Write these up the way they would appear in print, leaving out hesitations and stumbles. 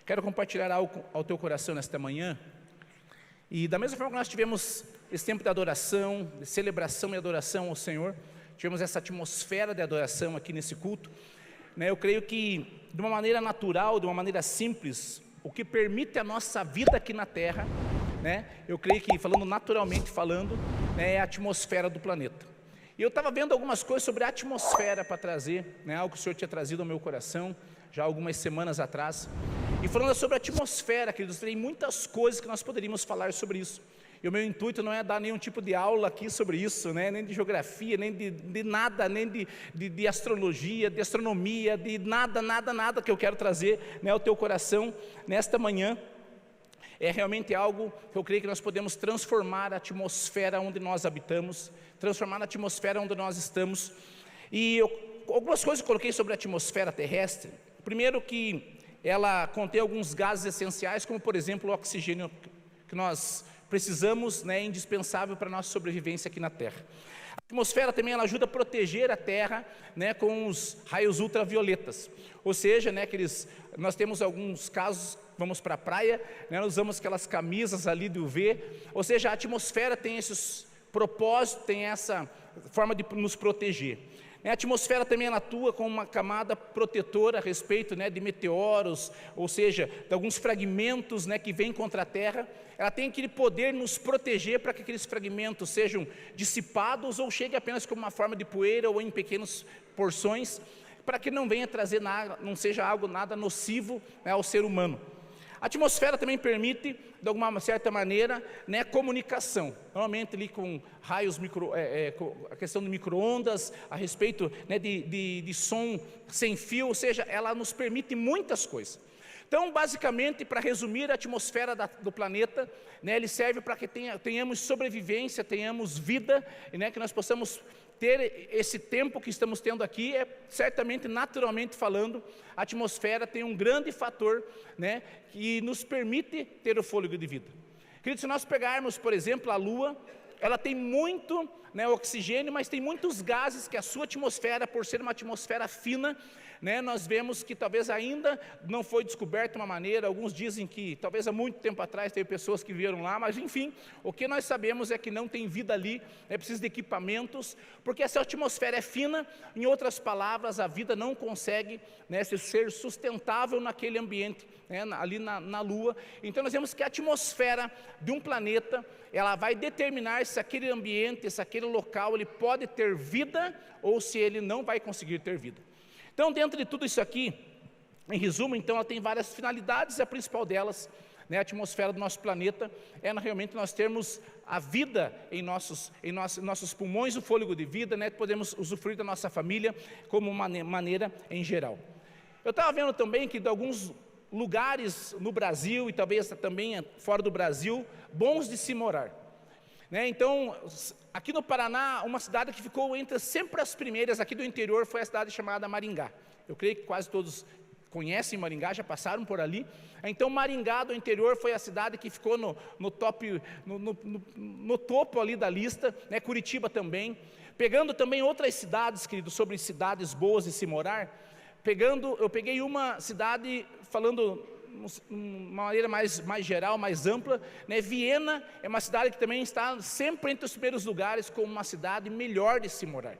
Quero compartilhar algo ao teu coração nesta manhã. E da mesma forma que nós tivemos esse tempo de adoração, de celebração e adoração ao Senhor, tivemos essa atmosfera de adoração aqui nesse culto, né? Eu creio que de uma maneira natural, de uma maneira simples, o que permite a nossa vida aqui na Terra, né? Eu creio que, falando naturalmente falando, né, é a atmosfera do planeta. E eu estava vendo algumas coisas sobre a atmosfera para trazer, né, algo que o Senhor tinha trazido ao meu coração, já algumas semanas atrás. E falando sobre a atmosfera, queridos, tem muitas coisas que nós poderíamos falar sobre isso. E o meu intuito não é dar nenhum tipo de aula aqui sobre isso, né? Nem de geografia, nem de nada, nem de astrologia, de astronomia, de nada que eu quero trazer, né, ao teu coração nesta manhã. É realmente algo que eu creio que nós podemos transformar a atmosfera onde nós habitamos, transformar a atmosfera onde nós estamos. E algumas coisas que eu coloquei sobre a atmosfera terrestre. Primeiro, que ela contém alguns gases essenciais, como por exemplo o oxigênio que nós precisamos, né, é indispensável para a nossa sobrevivência aqui na Terra. A atmosfera também ela ajuda a proteger a Terra, né, com os raios ultravioletas, ou seja, né, nós temos alguns casos, vamos para a praia, né, nós usamos aquelas camisas ali de UV, ou seja, a atmosfera tem esses propósitos, tem essa forma de nos proteger. A atmosfera também ela atua como uma camada protetora a respeito, né, de meteoros, ou seja, de alguns fragmentos, né, que vêm contra a Terra. Ela tem aquele poder nos proteger para que aqueles fragmentos sejam dissipados ou cheguem apenas como uma forma de poeira ou em pequenas porções, para que não venha trazer nada, não seja algo nada nocivo, né, ao ser humano. A atmosfera também permite, de alguma certa maneira, né, comunicação, normalmente ali com raios, a questão de micro-ondas, a respeito, né, de som sem fio, ou seja, ela nos permite muitas coisas. Então, basicamente, para resumir, a atmosfera do planeta, né, ele serve para que tenhamos sobrevivência, tenhamos vida, né, que nós possamos ter esse tempo que estamos tendo aqui. Certamente, naturalmente falando, a atmosfera tem um grande fator, né, que nos permite ter o fôlego de vida. Queridos, se nós pegarmos, por exemplo, a Lua, ela tem muito, né, oxigênio, mas tem muitos gases que a sua atmosfera, por ser uma atmosfera fina, né, nós vemos que talvez ainda não foi descoberta uma maneira. Alguns dizem que talvez há muito tempo atrás teve pessoas que vieram lá, mas enfim, o que nós sabemos é que não tem vida ali, é preciso de equipamentos, porque essa atmosfera é fina. Em outras palavras, a vida não consegue, né, ser sustentável naquele ambiente, né, ali na Lua. Então nós vemos que a atmosfera de um planeta, ela vai determinar se aquele ambiente, se aquele local, ele pode ter vida ou se ele não vai conseguir ter vida. Então, dentro de tudo isso aqui, em resumo, então, ela tem várias finalidades, e a principal delas, né, a atmosfera do nosso planeta, é realmente nós termos a vida em nossos pulmões, o fôlego de vida, né, podemos usufruir da nossa família como uma maneira em geral. Eu estava vendo também que de alguns lugares no Brasil, e talvez também fora do Brasil, bons de se morar, né? Então, aqui no Paraná, uma cidade que ficou entre sempre as primeiras aqui do interior foi a cidade chamada Maringá. Eu creio que quase todos conhecem Maringá, já passaram por ali. Então, Maringá do interior foi a cidade que ficou no topo ali da lista, né? Curitiba também. Pegando também outras cidades, querido, sobre cidades boas de se morar, eu peguei uma cidade, falando de uma maneira mais geral, mais ampla, né? Viena é uma cidade que também está sempre entre os primeiros lugares como uma cidade melhor de se morar.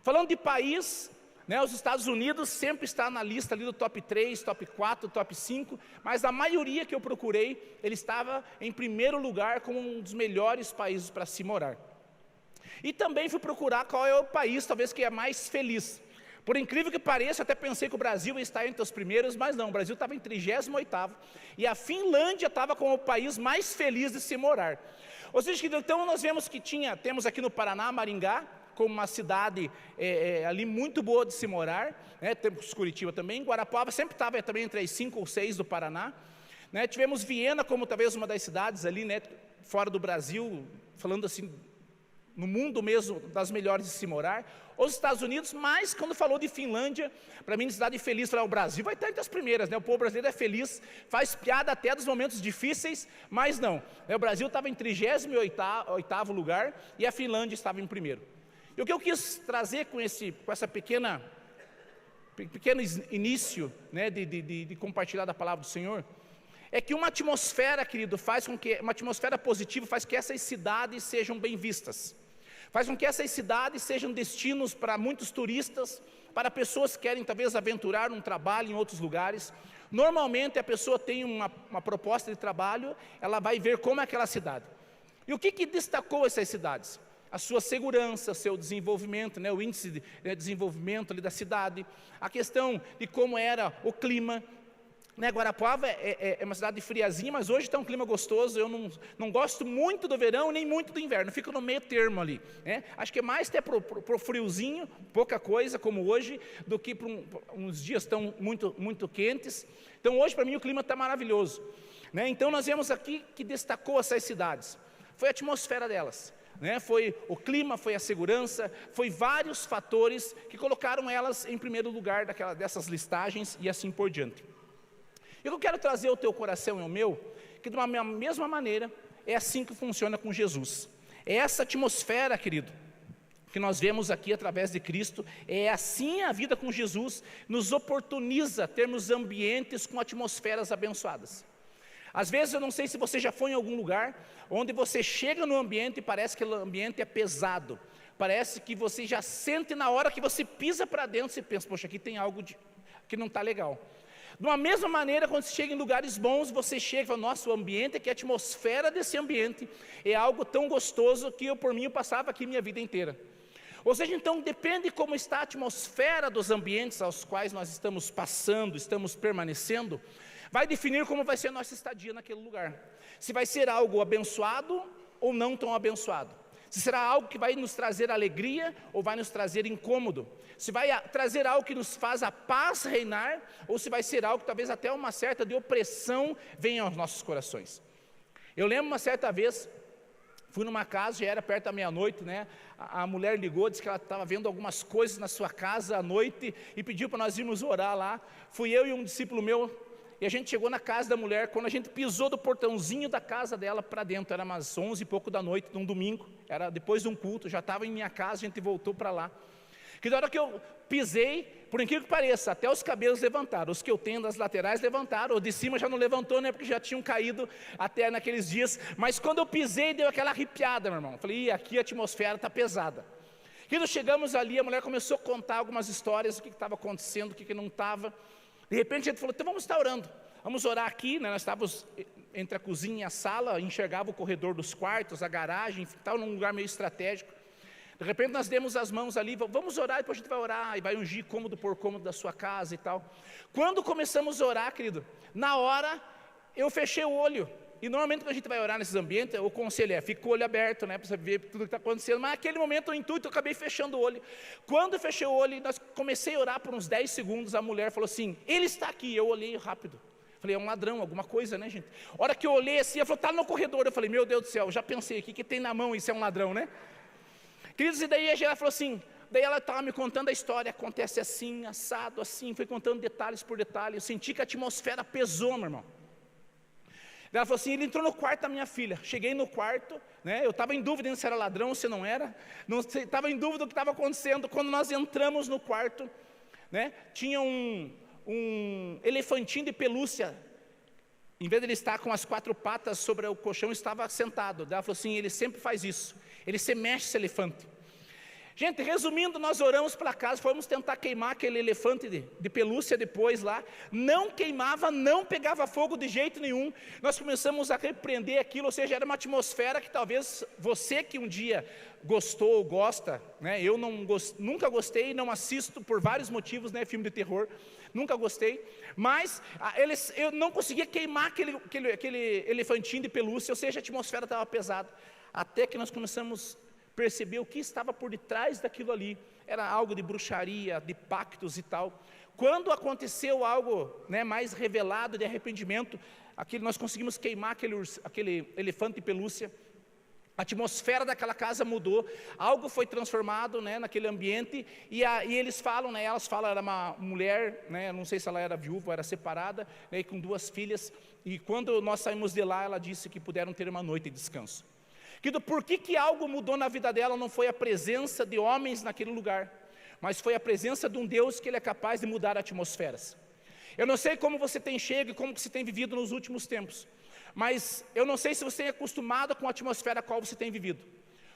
Falando de país, né, os Estados Unidos sempre está na lista ali do top 3, top 4, top 5, mas a maioria que eu procurei, ele estava em primeiro lugar como um dos melhores países para se morar. E também fui procurar qual é o país talvez que é mais feliz. Por incrível que pareça, até pensei que o Brasil ia estar entre os primeiros, mas não, o Brasil estava em 38º, e a Finlândia estava como o país mais feliz de se morar. Ou seja, então nós vemos que temos aqui no Paraná, Maringá, como uma cidade ali muito boa de se morar, né? Temos Curitiba também, Guarapuava sempre estava também entre as 5 ou 6 do Paraná, né? Tivemos Viena como talvez uma das cidades ali, né, fora do Brasil, falando assim, no mundo mesmo, das melhores de se morar. Os Estados Unidos, mas quando falou de Finlândia, para mim, cidade feliz, o Brasil vai estar entre as primeiras, né? O povo brasileiro é feliz, faz piada até dos momentos difíceis, mas não, né? O Brasil estava em 38º lugar e a Finlândia estava em primeiro. E o que eu quis trazer com essa pequena pequeno início, né, de compartilhar da palavra do Senhor, é que uma atmosfera, querido, uma atmosfera positiva faz com que essas cidades sejam bem vistas, faz com que essas cidades sejam destinos para muitos turistas, para pessoas que querem talvez aventurar um trabalho em outros lugares. Normalmente a pessoa tem uma proposta de trabalho, ela vai ver como é aquela cidade. E o que destacou essas cidades? A sua segurança, seu desenvolvimento, né, o índice de desenvolvimento ali da cidade, a questão de como era o clima, né? Guarapuava é uma cidade friazinha, mas hoje está um clima gostoso. Eu não gosto muito do verão, nem muito do inverno, fico no meio termo ali, né? Acho que é mais até para o friozinho, pouca coisa como hoje, do que para uns dias tão muito quentes. Então hoje para mim o clima está maravilhoso, né? Então nós vemos aqui que destacou essas cidades, foi a atmosfera delas, né? Foi o clima, foi a segurança, foi vários fatores que colocaram elas em primeiro lugar dessas listagens e assim por diante. Eu quero trazer ao teu coração e ao meu, que de uma mesma maneira, é assim que funciona com Jesus. É essa atmosfera, querido, que nós vemos aqui através de Cristo, é assim a vida com Jesus, nos oportuniza termos ambientes com atmosferas abençoadas. Às vezes, eu não sei se você já foi em algum lugar, onde você chega no ambiente e parece que o ambiente é pesado, parece que você já sente na hora que você pisa para dentro, você pensa, poxa, aqui tem algo que não está legal. De uma mesma maneira, quando você chega em lugares bons, você chega e fala, nossa, o ambiente aqui, a atmosfera desse ambiente é algo tão gostoso que por mim eu passava aqui minha vida inteira. Ou seja, então depende como está a atmosfera dos ambientes aos quais nós estamos passando, estamos permanecendo, vai definir como vai ser a nossa estadia naquele lugar. Se vai ser algo abençoado ou não tão abençoado. Se será algo que vai nos trazer alegria ou vai nos trazer incômodo. Se vai trazer algo que nos faz a paz reinar, ou se vai ser algo que talvez até uma certa de opressão venha aos nossos corações. Eu lembro uma certa vez, fui numa casa, já era perto da meia-noite, né? A mulher ligou, disse que ela estava vendo algumas coisas na sua casa à noite e pediu para nós irmos orar lá. Fui eu e um discípulo meu, e a gente chegou na casa da mulher. Quando a gente pisou do portãozinho da casa dela para dentro, era umas 11 e pouco da noite, num domingo, era depois de um culto, já estava em minha casa, a gente voltou para lá. Que na hora que eu pisei, por incrível que pareça, até os cabelos levantaram, os que eu tenho das laterais levantaram, o de cima já não levantou, né, porque já tinham caído até naqueles dias, mas quando eu pisei, deu aquela arrepiada, meu irmão. Falei, aqui a atmosfera está pesada. Quando chegamos ali, a mulher começou a contar algumas histórias, o que estava acontecendo, o que não estava. De repente a gente falou, então vamos estar orando, vamos orar aqui, né? Nós estávamos entre a cozinha e a sala, enxergava o corredor dos quartos, a garagem, estava num lugar meio estratégico. De repente nós demos as mãos ali, vamos orar, depois a gente vai orar, e vai ungir cômodo por cômodo da sua casa e tal. Quando começamos a orar, querido, na hora eu fechei o olho. E normalmente quando a gente vai orar nesses ambientes, o conselho é, fica com o olho aberto, né, para você ver tudo que está acontecendo. Mas naquele momento, o intuito, eu acabei fechando o olho. Quando eu fechei o olho, nós comecei a orar por uns 10 segundos, a mulher falou assim, ele está aqui. Eu olhei rápido. Falei, é um ladrão, alguma coisa, né, gente? A hora que eu olhei assim, ela falou, está no corredor. Eu falei, meu Deus do céu, já pensei aqui, que tem na mão, isso é um ladrão, né? Queridos, e daí ela falou assim, daí ela estava me contando a história, acontece assim, assado, assim, foi contando detalhes por detalhe. Eu senti que a atmosfera pesou, meu irmão. Ela falou assim, ele entrou no quarto da minha filha. Cheguei no quarto, né, eu estava em dúvida se era ladrão ou se não era, estava em dúvida do que estava acontecendo. Quando nós entramos no quarto, né, tinha um elefantinho de pelúcia. Em vez de ele estar com as 4 patas sobre o colchão, estava sentado. Ela falou assim, ele sempre faz isso, ele se mexe esse elefante. Gente, resumindo, nós oramos para casa, fomos tentar queimar aquele elefante de pelúcia depois lá, não queimava, não pegava fogo de jeito nenhum. Nós começamos a repreender aquilo, ou seja, era uma atmosfera que talvez você que um dia gostou ou gosta, né, eu nunca gostei, não assisto por vários motivos, né, filme de terror, nunca gostei, mas eu não conseguia queimar aquele elefantinho de pelúcia, ou seja, a atmosfera estava pesada, até que nós começamos perceber o que estava por detrás daquilo ali. Era algo de bruxaria, de pactos e tal. Quando aconteceu algo, né, mais revelado de arrependimento, nós conseguimos queimar aquele elefante de pelúcia. A atmosfera daquela casa mudou, algo foi transformado, né, naquele ambiente, e eles falam, né, elas falam, era uma mulher, né, não sei se ela era viúva ou era separada, né, com 2 filhas, e quando nós saímos de lá, ela disse que puderam ter uma noite de descanso. Por que algo mudou na vida dela? Não foi a presença de homens naquele lugar, mas foi a presença de um Deus que Ele é capaz de mudar atmosferas. Eu não sei como você tem chego e como você tem vivido nos últimos tempos, mas eu não sei se você é acostumado com a atmosfera a qual você tem vivido.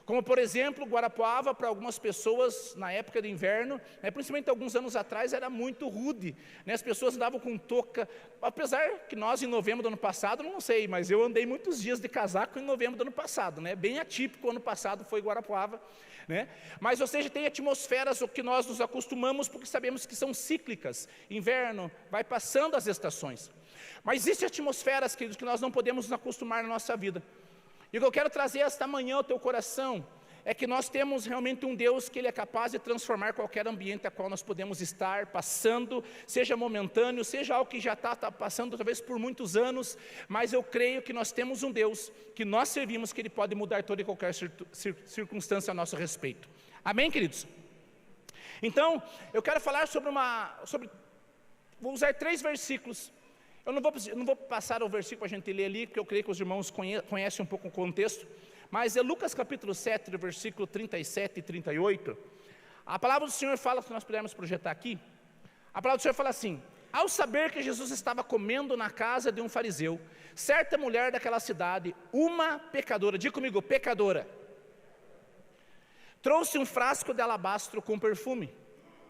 Como, por exemplo, Guarapuava, para algumas pessoas, na época de inverno, principalmente alguns anos atrás, era muito rude, as pessoas andavam com touca, apesar que nós, em novembro do ano passado, não sei, mas eu andei muitos dias de casaco em novembro do ano passado, bem atípico, o ano passado foi Guarapuava, mas, ou seja, tem atmosferas que nós nos acostumamos, porque sabemos que são cíclicas, inverno, vai passando as estações, mas existem atmosferas, queridos, que nós não podemos nos acostumar na nossa vida. E o que eu quero trazer esta manhã ao teu coração é que nós temos realmente um Deus que Ele é capaz de transformar qualquer ambiente a qual nós podemos estar passando, seja momentâneo, seja algo que já está passando talvez por muitos anos, mas eu creio que nós temos um Deus que nós servimos, que Ele pode mudar toda e qualquer circunstância a nosso respeito. Amém, queridos? Então, eu quero falar vou usar 3 versículos. Eu não vou passar o versículo para a gente ler ali, porque eu creio que os irmãos conhecem um pouco o contexto, mas é Lucas capítulo 7, do versículo 37 e 38, a palavra do Senhor fala, se nós pudermos projetar aqui, a palavra do Senhor fala assim: ao saber que Jesus estava comendo na casa de um fariseu, certa mulher daquela cidade, uma pecadora, diga comigo, pecadora, trouxe um frasco de alabastro com perfume,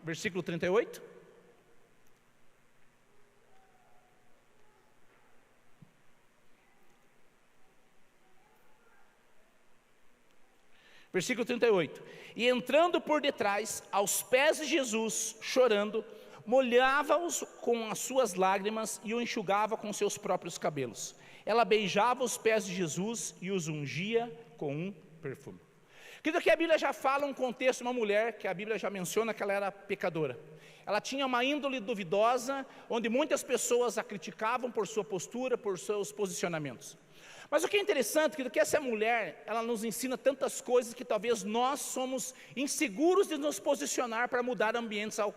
versículo 38, versículo 38, e entrando por detrás, aos pés de Jesus, chorando, molhava-os com as suas lágrimas e o enxugava com seus próprios cabelos. Ela beijava os pés de Jesus e os ungia com um perfume. Querido, aqui a Bíblia já fala um contexto, uma mulher, que a Bíblia já menciona que ela era pecadora. Ela tinha uma índole duvidosa, onde muitas pessoas a criticavam por sua postura, por seus posicionamentos. Mas o que é interessante é que essa mulher, ela nos ensina tantas coisas que talvez nós somos inseguros de nos posicionar para mudar ambientes aos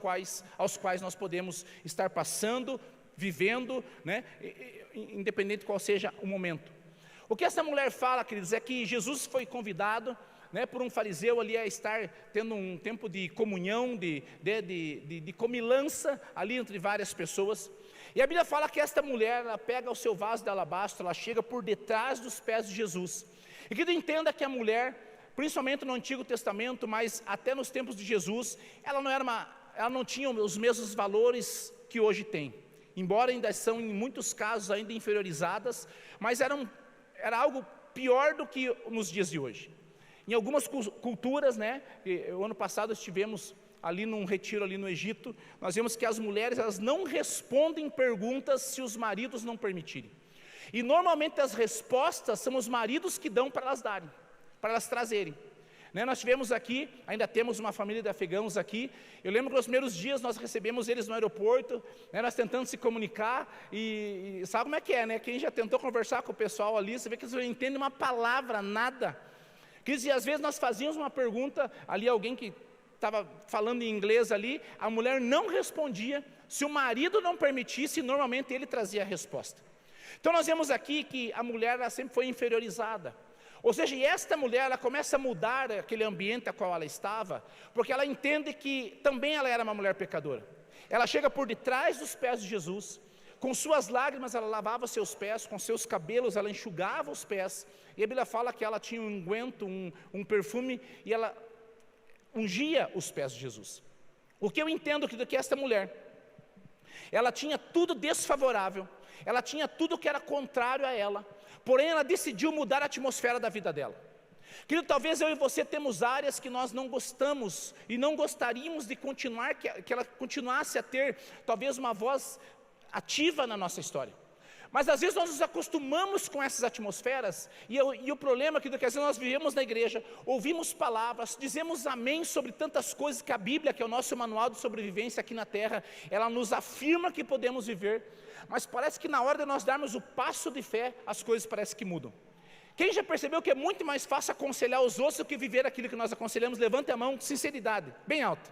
quais nós podemos estar passando, vivendo, independente qual seja o momento. O que essa mulher fala, queridos, é que Jesus foi convidado por um fariseu ali a estar tendo um tempo de comunhão, de comilança ali entre várias pessoas. E a Bíblia fala que esta mulher, ela pega o seu vaso de alabastro, ela chega por detrás dos pés de Jesus. E que tu entenda que a mulher, principalmente no Antigo Testamento, mas até nos tempos de Jesus, ela não tinha os mesmos valores que hoje tem. Embora ainda são, em muitos casos, ainda inferiorizadas, mas era algo pior do que nos dias de hoje. Em algumas culturas, o ano passado estivemos ali num retiro ali no Egito, nós vemos que as mulheres, elas não respondem perguntas se os maridos não permitirem. E normalmente as respostas são os maridos que dão para elas darem, para elas trazerem. Nós tivemos aqui, ainda temos uma família de afegãos aqui, eu lembro que nos primeiros dias nós recebemos eles no aeroporto, nós tentando se comunicar, e sabe como é que é, quem já tentou conversar com o pessoal ali, você vê que eles não entendem uma palavra, nada. E às vezes nós fazíamos uma pergunta, ali alguém que estava falando em inglês ali, a mulher não respondia, se o marido não permitisse, normalmente ele trazia a resposta. Então nós vemos aqui que a mulher ela sempre foi inferiorizada, ou seja, e esta mulher ela começa a mudar aquele ambiente a qual ela estava, porque ela entende que também ela era uma mulher pecadora. Ela chega por detrás dos pés de Jesus, com suas lágrimas ela lavava seus pés, com seus cabelos ela enxugava os pés, e a Bíblia fala que ela tinha um unguento, um perfume, e ela ungia os pés de Jesus. O que eu entendo que esta mulher, ela tinha tudo desfavorável, ela tinha tudo que era contrário a ela, porém ela decidiu mudar a atmosfera da vida dela. Querido, talvez eu e você temos áreas que nós não gostamos e não gostaríamos de continuar, que ela continuasse a ter talvez uma voz ativa na nossa história. Mas às vezes nós nos acostumamos com essas atmosferas, e o problema é que às vezes nós vivemos na igreja, ouvimos palavras, dizemos amém sobre tantas coisas que a Bíblia, que é o nosso manual de sobrevivência aqui na terra, ela nos afirma que podemos viver, mas parece que na hora de nós darmos o passo de fé, as coisas parecem que mudam. Quem já percebeu que é muito mais fácil aconselhar os outros do que viver aquilo que nós aconselhamos? Levante a mão com sinceridade, bem alta.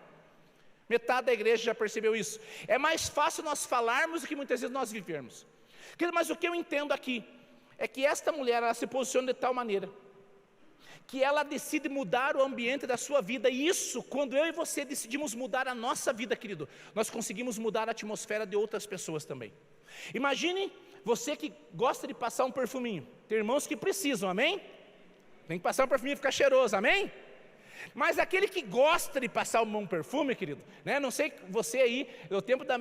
Metade da igreja já percebeu isso. É mais fácil nós falarmos do que muitas vezes nós vivermos. Mas o que eu entendo aqui é que esta mulher, ela se posiciona de tal maneira que ela decide mudar o ambiente da sua vida. E isso, quando eu e você decidimos mudar a nossa vida, querido, nós conseguimos mudar a atmosfera de outras pessoas também. Imagine você que gosta de passar um perfuminho. Tem irmãos que precisam, amém? Tem que passar um perfuminho e ficar cheiroso, amém? Mas aquele que gosta de passar um perfume, querido, né? Não sei você aí, no tempo da...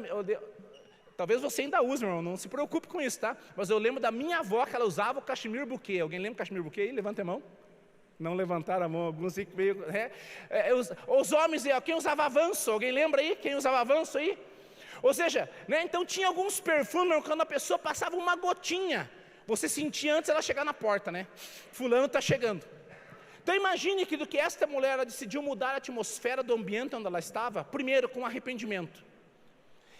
Talvez você ainda use, meu irmão, não se preocupe com isso, tá? Mas eu lembro da minha avó, que ela usava o cachemir bouquet. Alguém lembra o cachemir bouquet aí? Levanta a mão. Não levantaram a mão, alguns meio... Os homens, quem usava avanço? Alguém lembra aí? Quem usava avanço aí? Ou seja, né, então tinha alguns perfumes, quando a pessoa passava uma gotinha, você sentia antes ela chegar na porta, né? Fulano está chegando. Então imagine que esta mulher, ela decidiu mudar a atmosfera do ambiente onde ela estava, primeiro com arrependimento.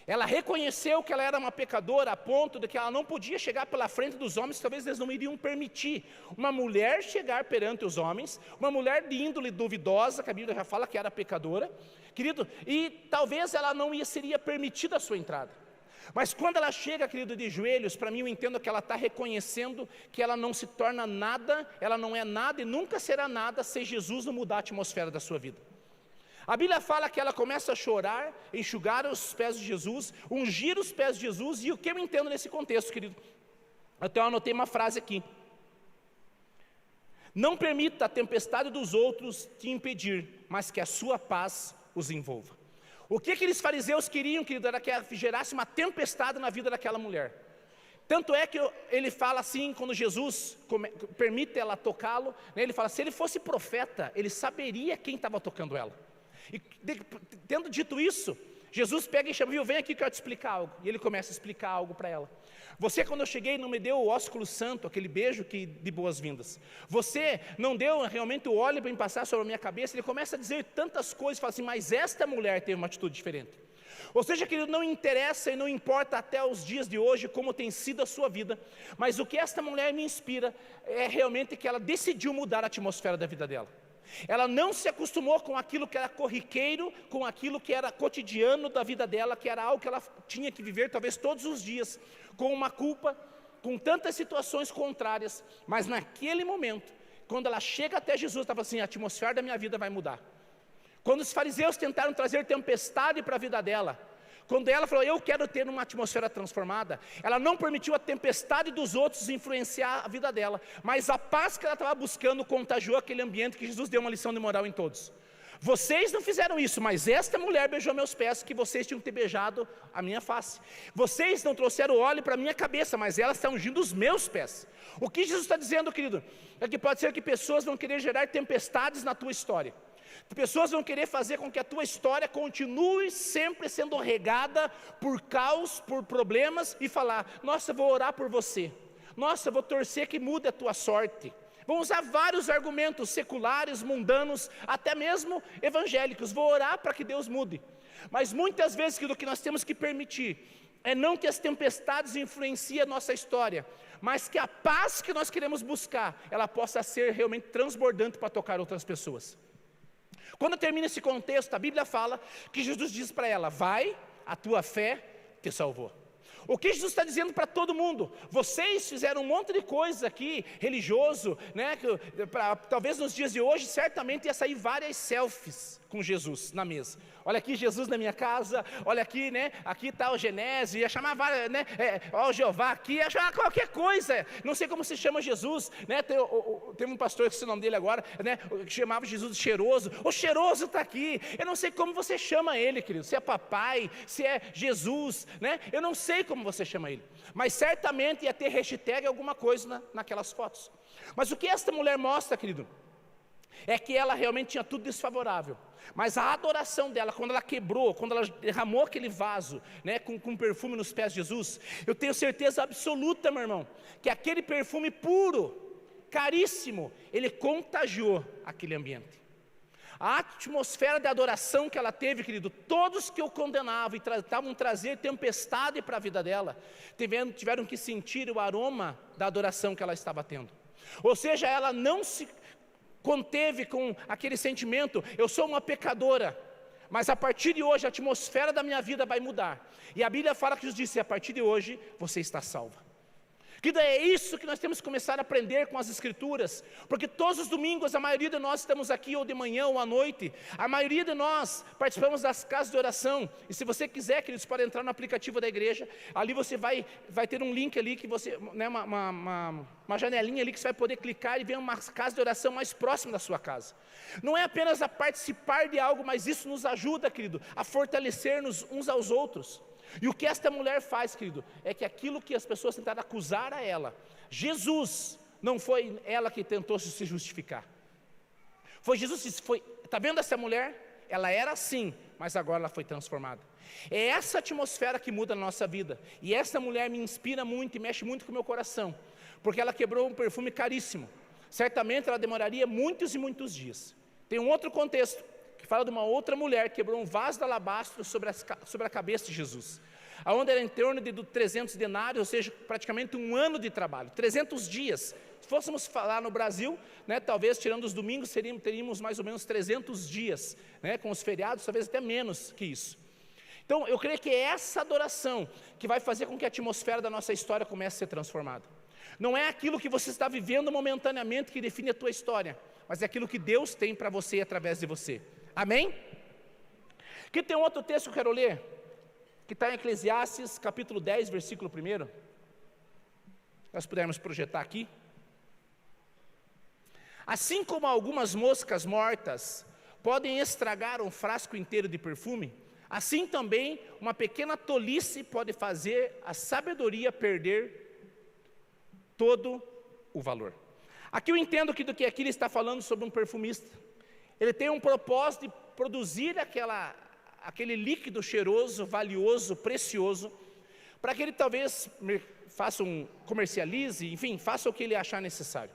Ela reconheceu que ela era uma pecadora a ponto de que ela não podia chegar pela frente dos homens, talvez eles não iriam permitir uma mulher chegar perante os homens, uma mulher de índole duvidosa, que a Bíblia já fala que era pecadora, querido, e talvez ela não seria permitida a sua entrada. Mas quando ela chega, querido, de joelhos, para mim eu entendo que ela está reconhecendo que ela não se torna nada, ela não é nada e nunca será nada se Jesus não mudar a atmosfera da sua vida. A Bíblia fala que ela começa a chorar, enxugar os pés de Jesus, ungir os pés de Jesus, e o que eu entendo nesse contexto, querido? Até eu anotei uma frase aqui. Não permita a tempestade dos outros te impedir, mas que a sua paz os envolva. O que aqueles fariseus queriam, querido, era que gerasse uma tempestade na vida daquela mulher. Tanto é que ele fala assim, quando Jesus permite ela tocá-lo, né, ele fala, se ele fosse profeta, ele saberia quem estava tocando ela. E tendo dito isso, Jesus pega e chama, viu, vem aqui que eu te explicar algo. E ele começa a explicar algo para ela. Você, quando eu cheguei, não me deu o ósculo santo, aquele beijo de boas-vindas. Você não deu realmente o óleo para me passar sobre a minha cabeça. Ele começa a dizer tantas coisas, fala assim, mas esta mulher teve uma atitude diferente. Ou seja, querido, não interessa e não importa até os dias de hoje como tem sido a sua vida, mas o que esta mulher me inspira é realmente que ela decidiu mudar a atmosfera da vida dela. Ela não se acostumou com aquilo que era corriqueiro, com aquilo que era cotidiano da vida dela, que era algo que ela tinha que viver talvez todos os dias, com uma culpa, com tantas situações contrárias, mas naquele momento, quando ela chega até Jesus, estava assim, a atmosfera da minha vida vai mudar. Quando os fariseus tentaram trazer tempestade para a vida dela, quando ela falou, eu quero ter uma atmosfera transformada, ela não permitiu a tempestade dos outros influenciar a vida dela, mas a paz que ela estava buscando contagiou aquele ambiente que Jesus deu uma lição de moral em todos. Vocês não fizeram isso, mas esta mulher beijou meus pés, que vocês tinham que ter beijado a minha face. Vocês não trouxeram óleo para a minha cabeça, mas ela está ungindo os meus pés. O que Jesus está dizendo, querido, é que pode ser que pessoas vão querer gerar tempestades na tua história. Pessoas vão querer fazer com que a tua história continue sempre sendo regada por caos, por problemas, e falar, nossa, eu vou orar por você, nossa, eu vou torcer que mude a tua sorte. Vão usar vários argumentos seculares, mundanos, até mesmo evangélicos, vou orar para que Deus mude. Mas muitas vezes o que nós temos que permitir é não que as tempestades influenciem a nossa história, mas que a paz que nós queremos buscar, ela possa ser realmente transbordante para tocar outras pessoas. Quando termina esse contexto, a Bíblia fala que Jesus diz para ela, vai, a tua fé te salvou. O que Jesus está dizendo para todo mundo? Vocês fizeram um monte de coisas aqui, religioso, né? Talvez nos dias de hoje, certamente ia sair várias selfies com Jesus na mesa. Olha aqui Jesus na minha casa, olha aqui, né? Aqui está o Genésio, ia chamar várias, né? Ó, o Jeová aqui, ia chamar qualquer coisa. Não sei como se chama Jesus, né? Tem um pastor, que sei o nome dele agora, né? Que chamava Jesus de cheiroso. O cheiroso está aqui. Eu não sei como você chama ele, querido. Se é papai, se é Jesus, né? Eu não sei como você chama ele. Mas certamente ia ter hashtag alguma coisa naquelas fotos. Mas o que esta mulher mostra, querido, é que ela realmente tinha tudo desfavorável, mas a adoração dela, quando ela quebrou, quando ela derramou aquele vaso, né, com perfume nos pés de Jesus, eu tenho certeza absoluta, meu irmão, que aquele perfume puro, caríssimo, ele contagiou aquele ambiente. A atmosfera de adoração que ela teve, querido, todos que o condenavam e tentavam trazer tempestade para a vida dela, tiveram que sentir o aroma da adoração que ela estava tendo. Ou seja, ela não se conteve com aquele sentimento, eu sou uma pecadora, mas a partir de hoje a atmosfera da minha vida vai mudar. E a Bíblia fala que Jesus disse, a partir de hoje você está salva. Querido, é isso que nós temos que começar a aprender com as Escrituras, porque todos os domingos, a maioria de nós estamos aqui, ou de manhã ou à noite, a maioria de nós participamos das casas de oração, e se você quiser, queridos, pode entrar no aplicativo da igreja, ali você vai ter um link ali, que você, né, uma janelinha ali, que você vai poder clicar e ver uma casa de oração mais próxima da sua casa. Não é apenas a participar de algo, mas isso nos ajuda, querido, a fortalecer-nos uns aos outros. E o que esta mulher faz, querido, é que aquilo que as pessoas tentaram acusar a ela, Jesus, não foi ela que tentou se justificar. Foi Jesus que está vendo essa mulher? Ela era assim, mas agora ela foi transformada. É essa atmosfera que muda a nossa vida. E essa mulher me inspira muito e mexe muito com o meu coração, porque ela quebrou um perfume caríssimo. Certamente ela demoraria muitos e muitos dias. Tem um outro contexto, que fala de uma outra mulher que quebrou um vaso de alabastro sobre a cabeça de Jesus, aonde era em torno de 300 denários, ou seja, praticamente um ano de trabalho, 300 dias. Se fôssemos falar no Brasil, né, talvez tirando os domingos, teríamos mais ou menos 300 dias, né, com os feriados, talvez até menos que isso. Então, eu creio que é essa adoração que vai fazer com que a atmosfera da nossa história comece a ser transformada. Não é aquilo que você está vivendo momentaneamente que define a tua história, mas é aquilo que Deus tem para você através de você. Amém? Aqui tem um outro texto que eu quero ler, que está em Eclesiastes, capítulo 10, versículo 1. Nós pudermos projetar aqui. Assim como algumas moscas mortas podem estragar um frasco inteiro de perfume, assim também uma pequena tolice pode fazer a sabedoria perder todo o valor. Aqui eu entendo que do que aqui ele está falando sobre um perfumista. Ele tem um propósito de produzir aquele líquido cheiroso, valioso, precioso, para que ele talvez comercialize, enfim, faça o que ele achar necessário.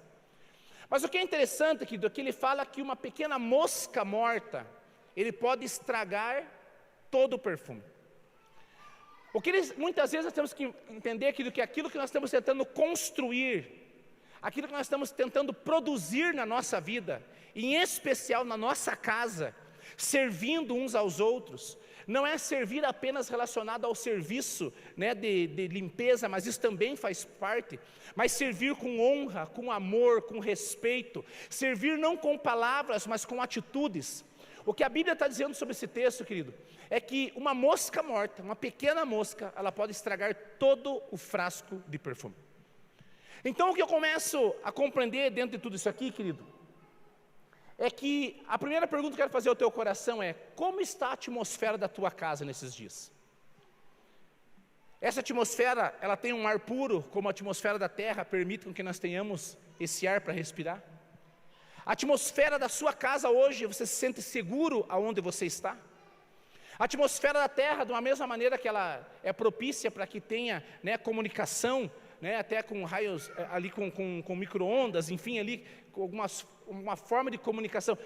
Mas o que é interessante aqui, do que ele fala que uma pequena mosca morta, ele pode estragar todo o perfume. Muitas vezes nós temos que entender que aquilo que nós estamos tentando construir, aquilo que nós estamos tentando produzir na nossa vida, em especial na nossa casa, servindo uns aos outros, não é servir apenas relacionado ao serviço, né, de limpeza, mas isso também faz parte, mas servir com honra, com amor, com respeito, servir não com palavras, mas com atitudes. O que a Bíblia está dizendo sobre esse texto, querido, é que uma mosca morta, uma pequena mosca, ela pode estragar todo o frasco de perfume. Então o que eu começo a compreender dentro de tudo isso aqui, querido, é que a primeira pergunta que eu quero fazer ao teu coração é: como está a atmosfera da tua casa nesses dias? Essa atmosfera, ela tem um ar puro, como a atmosfera da terra permite com que nós tenhamos esse ar para respirar? A atmosfera da sua casa hoje, você se sente seguro aonde você está? A atmosfera da terra, de uma mesma maneira que ela é propícia para que tenha, né, comunicação, né, até com raios, ali com micro-ondas, enfim, ali com uma forma de comunicação.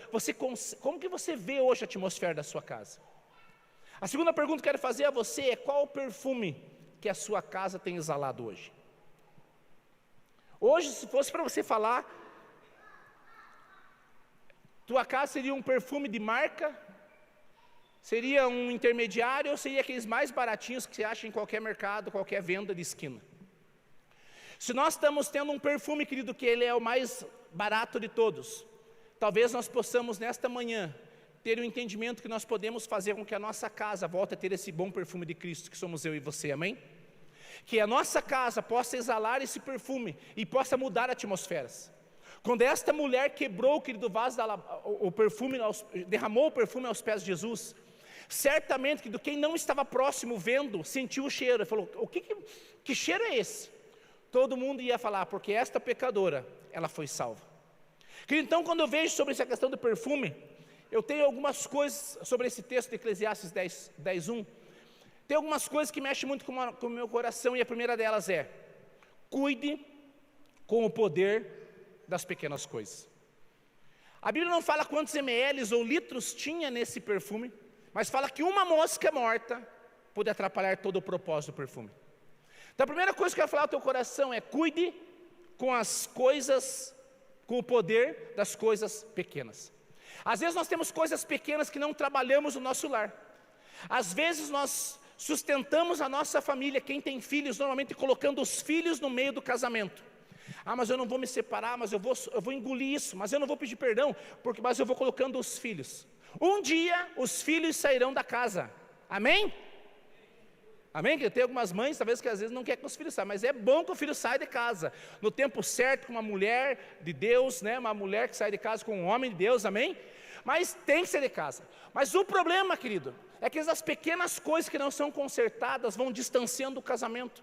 Como que você vê hoje a atmosfera da sua casa? A segunda pergunta que eu quero fazer a você é: qual o perfume que a sua casa tem exalado hoje? Hoje, se fosse para você falar, tua casa seria um perfume de marca? Seria um intermediário ou seria aqueles mais baratinhos que você acha em qualquer mercado, qualquer venda de esquina? Se nós estamos tendo um perfume, querido, que ele é o mais barato de todos, talvez nós possamos nesta manhã ter o entendimento que nós podemos fazer com que a nossa casa volte a ter esse bom perfume de Cristo, que somos eu e você, amém? Que a nossa casa possa exalar esse perfume e possa mudar atmosferas. Quando esta mulher quebrou, querido, o vaso, o perfume, derramou o perfume aos pés de Jesus, certamente que quem não estava próximo vendo, sentiu o cheiro, falou: que cheiro é esse? Todo mundo ia falar: porque esta pecadora, ela foi salva. Então, quando eu vejo sobre essa questão do perfume, eu tenho algumas coisas sobre esse texto de Eclesiastes 10:1. Tem algumas coisas que mexem muito com o meu coração, e a primeira delas é: cuide com o poder das pequenas coisas. A Bíblia não fala quantos ml ou litros tinha nesse perfume, mas fala que uma mosca morta pode atrapalhar todo o propósito do perfume. Então a primeira coisa que eu quero falar ao teu coração é: cuide com as coisas, com o poder das coisas pequenas. Às vezes nós temos coisas pequenas que não trabalhamos no nosso lar. Às vezes nós sustentamos a nossa família, quem tem filhos, normalmente colocando os filhos no meio do casamento. Ah, mas eu não vou me separar, mas eu vou engolir isso, mas eu não vou pedir perdão, mas eu vou colocando os filhos. Um dia os filhos sairão da casa, amém? Amém? Que tem algumas mães, talvez, que às vezes não quer que os filhos saiam, mas é bom que o filho saia de casa, no tempo certo, com uma mulher de Deus, né? Uma mulher que sai de casa com um homem de Deus, amém? Mas tem que sair de casa. Mas o problema, querido, é que as pequenas coisas que não são consertadas vão distanciando o casamento.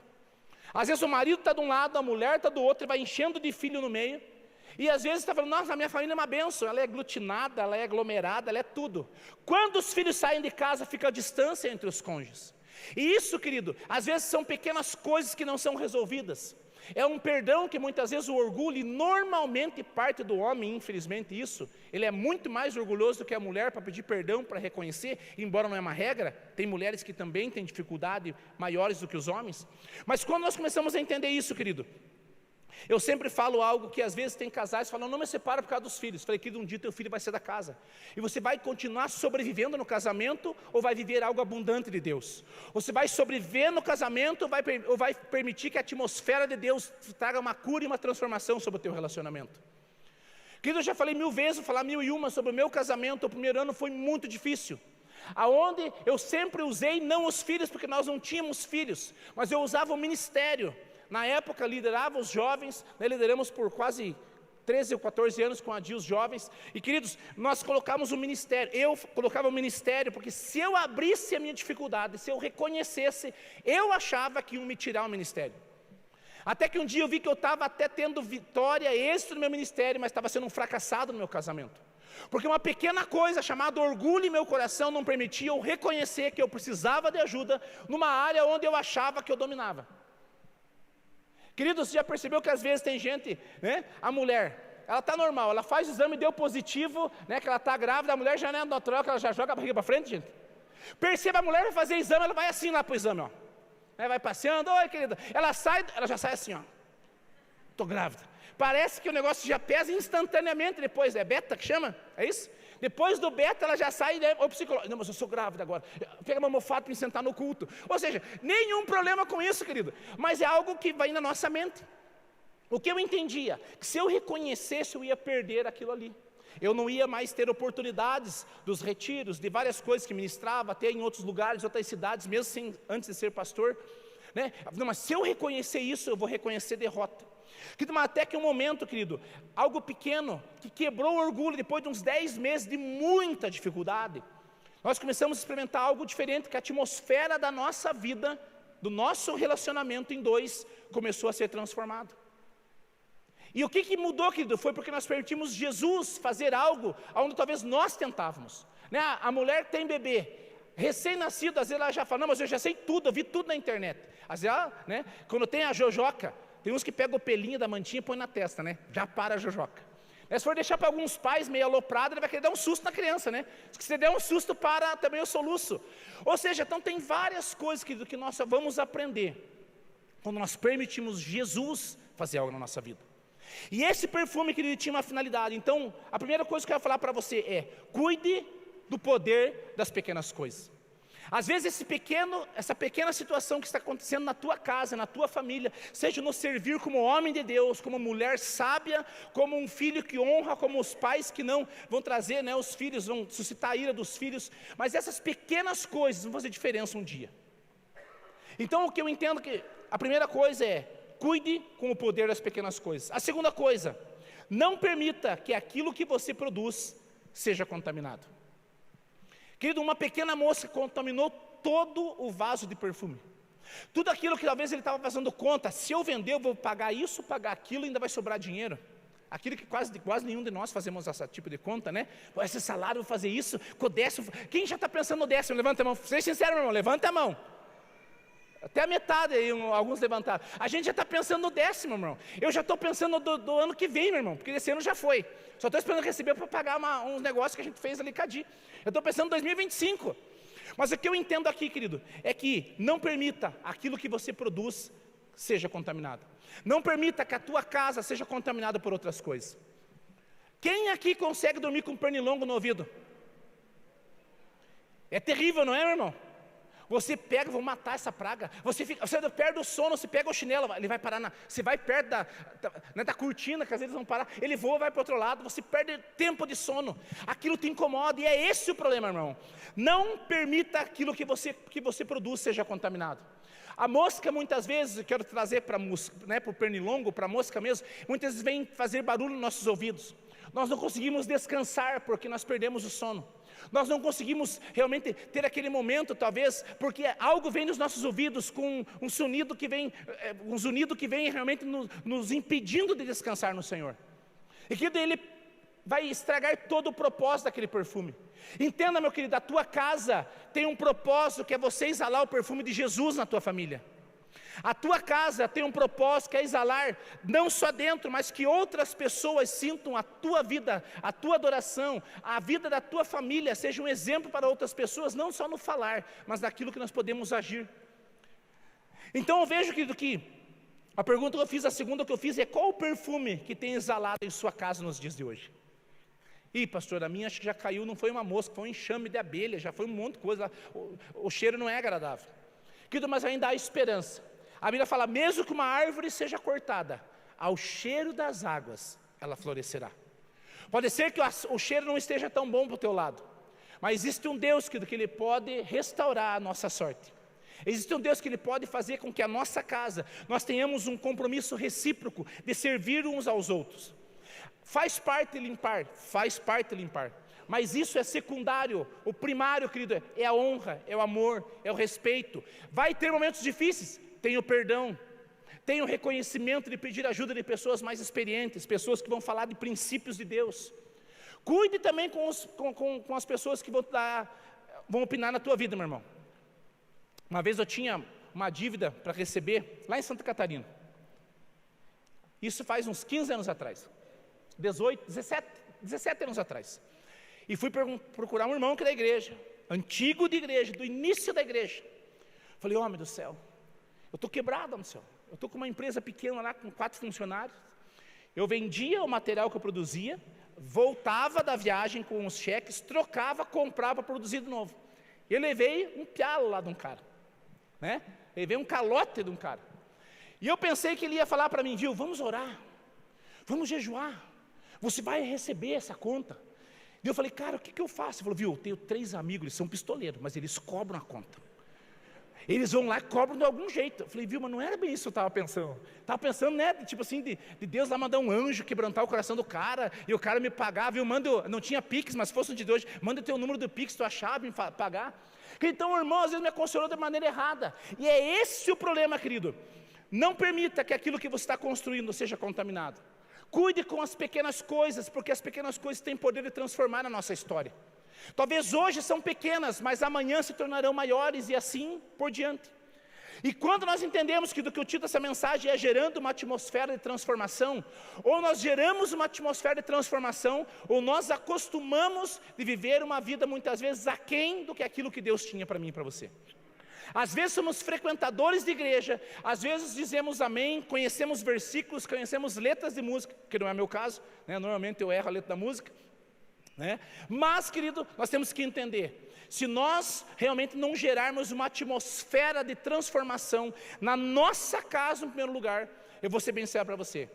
Às vezes o marido está de um lado, a mulher está do outro, e vai enchendo de filho no meio, e às vezes está falando, nossa, a minha família é uma bênção, ela é aglutinada, ela é aglomerada, ela é tudo. Quando os filhos saem de casa, fica a distância entre os cônjuges. E isso, querido, às vezes são pequenas coisas que não são resolvidas. É um perdão que muitas vezes o orgulho, e normalmente parte do homem, infelizmente isso, ele é muito mais orgulhoso do que a mulher para pedir perdão, para reconhecer, embora não é uma regra, tem mulheres que também têm dificuldade maiores do que os homens. Mas quando nós começamos a entender isso, querido, eu sempre falo algo que às vezes tem casais que falam, não me separa por causa dos filhos. Falei, que um dia teu filho vai ser da casa. E você vai continuar sobrevivendo no casamento ou vai viver algo abundante de Deus? Você vai sobreviver no casamento ou vai permitir que a atmosfera de Deus traga uma cura e uma transformação sobre o teu relacionamento? Querido, eu já falei 1000 vezes, vou falar 1001 sobre o meu casamento. O primeiro ano foi muito difícil, aonde eu sempre usei não os filhos, porque nós não tínhamos filhos, mas eu usava o ministério. Na época, liderava os jovens, lideramos por quase 13 ou 14 anos com a Dia os jovens. E queridos, nós colocamos o ministério, eu colocava o ministério, porque se eu abrisse a minha dificuldade, se eu reconhecesse, eu achava que iam me tirar o ministério. Até que um dia eu vi que eu estava até tendo vitória, êxito no meu ministério, mas estava sendo um fracassado no meu casamento. Porque uma pequena coisa chamada orgulho em meu coração não permitia eu reconhecer que eu precisava de ajuda numa área onde eu achava que eu dominava. Querido, você já percebeu que às vezes tem gente, né? A mulher, ela está normal, ela faz o exame e deu positivo, né? Que ela está grávida, a mulher já não é natural, que ela já joga a barriga para frente, gente. Perceba, a mulher vai fazer exame, ela vai assim lá para o exame, ó. Vai passeando, oi querida, ela já sai assim, ó. Estou grávida. Parece que o negócio já pesa instantaneamente depois, é beta que chama, é isso? Depois do beta ela já sai, né, o psicólogo, não, mas eu sou grávida agora, pega uma almofada para me sentar no culto. Ou seja, nenhum problema com isso, querido, mas é algo que vai na nossa mente. O que eu entendia, que se eu reconhecesse, eu ia perder aquilo ali. Eu não ia mais ter oportunidades dos retiros, de várias coisas que ministrava, até em outros lugares, outras cidades, mesmo antes de ser pastor, né? Não, mas se eu reconhecer isso, eu vou reconhecer derrota. Mas até que um momento, querido, algo pequeno, que quebrou o orgulho, depois de uns 10 meses de muita dificuldade, nós começamos a experimentar algo diferente, que a atmosfera da nossa vida, do nosso relacionamento em dois, começou a ser transformado. E o que mudou, querido? Foi porque nós permitimos Jesus fazer algo onde talvez nós tentávamos, né? A mulher tem bebê, recém-nascido, às vezes ela já fala, não, mas eu já sei tudo, eu vi tudo na internet. Às vezes ela, né, quando tem a jojoca, tem uns que pegam o pelinho da mantinha e põe na testa, né? Já para a jojoca. Se for deixar para alguns pais meio aloprado, ele vai querer dar um susto na criança, né? Se você der um susto, para também o soluço. Ou seja, então tem várias coisas que nós vamos aprender quando nós permitimos Jesus fazer algo na nossa vida. E esse perfume, que ele tinha uma finalidade. Então, a primeira coisa que eu quero falar para você é: cuide do poder das pequenas coisas. Às vezes essa pequena situação que está acontecendo na tua casa, na tua família, seja no servir como homem de Deus, como mulher sábia, como um filho que honra, como os pais que não vão trazer, né, os filhos, vão suscitar a ira dos filhos, mas essas pequenas coisas vão fazer diferença um dia. Então o que eu entendo que a primeira coisa é: cuide com o poder das pequenas coisas. A segunda coisa, não permita que aquilo que você produz seja contaminado. Querido, uma pequena mosca contaminou todo o vaso de perfume. Tudo aquilo que talvez ele estava fazendo conta, se eu vender eu vou pagar isso, pagar aquilo, ainda vai sobrar dinheiro. Aquilo que quase nenhum de nós fazemos esse tipo de conta, né? Esse salário, eu vou fazer isso, com o décimo. Quem já está pensando no décimo? Levanta a mão. Seja sincero, meu irmão, levanta a mão. Até a metade aí, alguns levantaram. A gente já está pensando no décimo, meu irmão. Eu já estou pensando do ano que vem, meu irmão, porque esse ano já foi. Só estou esperando receber para pagar uns negócios que a gente fez ali, Cadi. Eu estou pensando em 2025. Mas o que eu entendo aqui, querido, é que não permita aquilo que você produz seja contaminado. Não permita que a tua casa seja contaminada por outras coisas. Quem aqui consegue dormir com pernilongo no ouvido? É terrível, não é, meu irmão? Você pega, vou matar essa praga. Você perde o sono, você pega o chinelo, ele vai parar você vai perto da cortina, que às vezes vão parar, ele voa, vai para o outro lado, você perde tempo de sono, aquilo te incomoda, e é esse o problema, irmão. Não permita aquilo que você produz seja contaminado. A mosca, muitas vezes, eu quero trazer para o pernilongo, para a mosca mesmo, muitas vezes vem fazer barulho nos nossos ouvidos. Nós não conseguimos descansar porque nós perdemos o sono. Nós não conseguimos realmente ter aquele momento, talvez, porque algo vem nos nossos ouvidos com um zunido que vem realmente nos impedindo de descansar no Senhor. E que ele vai estragar todo o propósito daquele perfume. Entenda, meu querido, a tua casa tem um propósito, que é você exalar o perfume de Jesus na tua família. A tua casa tem um propósito, que é exalar, não só dentro, mas que outras pessoas sintam a tua vida, a tua adoração, a vida da tua família, seja um exemplo para outras pessoas, não só no falar, mas naquilo que nós podemos agir. Então eu vejo, querido, que a pergunta que eu fiz, a segunda que eu fiz é: qual o perfume que tem exalado em sua casa nos dias de hoje? Ih, pastor, a minha acho que já caiu, não foi uma mosca, foi um enxame de abelha, já foi um monte de coisa, o cheiro não é agradável. Querido, mas ainda há esperança. A Bíblia fala: mesmo que uma árvore seja cortada, ao cheiro das águas ela florescerá. Pode ser que o cheiro não esteja tão bom para o teu lado, mas existe um Deus que Ele pode restaurar a nossa sorte. Existe um Deus que Ele pode fazer com que a nossa casa, nós tenhamos um compromisso recíproco de servir uns aos outros. Faz parte limpar, mas isso é secundário. O primário, querido, é a honra, é o amor, é o respeito. Vai ter momentos difíceis, tem o perdão, tem o reconhecimento de pedir ajuda de pessoas mais experientes, pessoas que vão falar de princípios de Deus. Cuide também com as pessoas que vão opinar na tua vida, meu irmão. Uma vez eu tinha uma dívida para receber lá em Santa Catarina. Isso faz uns 15 anos atrás, 17 anos atrás. E fui procurar um irmão que é da igreja, antigo de igreja, do início da igreja. Falei: homem do céu, eu estou quebrado, homem do céu. Eu estou com uma empresa pequena lá, com 4 funcionários. Eu vendia o material que eu produzia, voltava da viagem com os cheques, trocava, comprava, produzia de novo. Eu levei um pialo lá de um cara, né? Levei um calote de um cara. E eu pensei que ele ia falar para mim: viu, vamos orar, vamos jejuar, você vai receber essa conta. E eu falei: cara, o que eu faço? Ele falou: viu, eu tenho 3 amigos, eles são pistoleiros, mas eles cobram a conta. Eles vão lá e cobram de algum jeito. Eu falei: viu, mas não era bem isso que eu estava pensando. Estava pensando, né, tipo assim, de Deus lá mandar um anjo quebrantar o coração do cara, e o cara me pagar, viu, não tinha Pix, mas se fosse de hoje, manda o teu número do Pix, tua chave, pagar. Então o irmão às vezes me aconselhou da maneira errada, e é esse o problema, querido. Não permita que aquilo que você está construindo seja contaminado. Cuide com as pequenas coisas, porque as pequenas coisas têm poder de transformar a nossa história. Talvez hoje são pequenas, mas amanhã se tornarão maiores, e assim por diante. E quando nós entendemos que do que o título dessa mensagem é gerando uma atmosfera de transformação, ou nós geramos uma atmosfera de transformação, ou nós acostumamos de viver uma vida muitas vezes aquém do que aquilo que Deus tinha para mim e para você. Às vezes somos frequentadores de igreja, às vezes dizemos amém, conhecemos versículos, conhecemos letras de música, que não é meu caso, né? Normalmente eu erro a letra da música, né? Mas, querido, nós temos que entender, se nós realmente não gerarmos uma atmosfera de transformação na nossa casa, em primeiro lugar, eu vou ser bem sincero para você,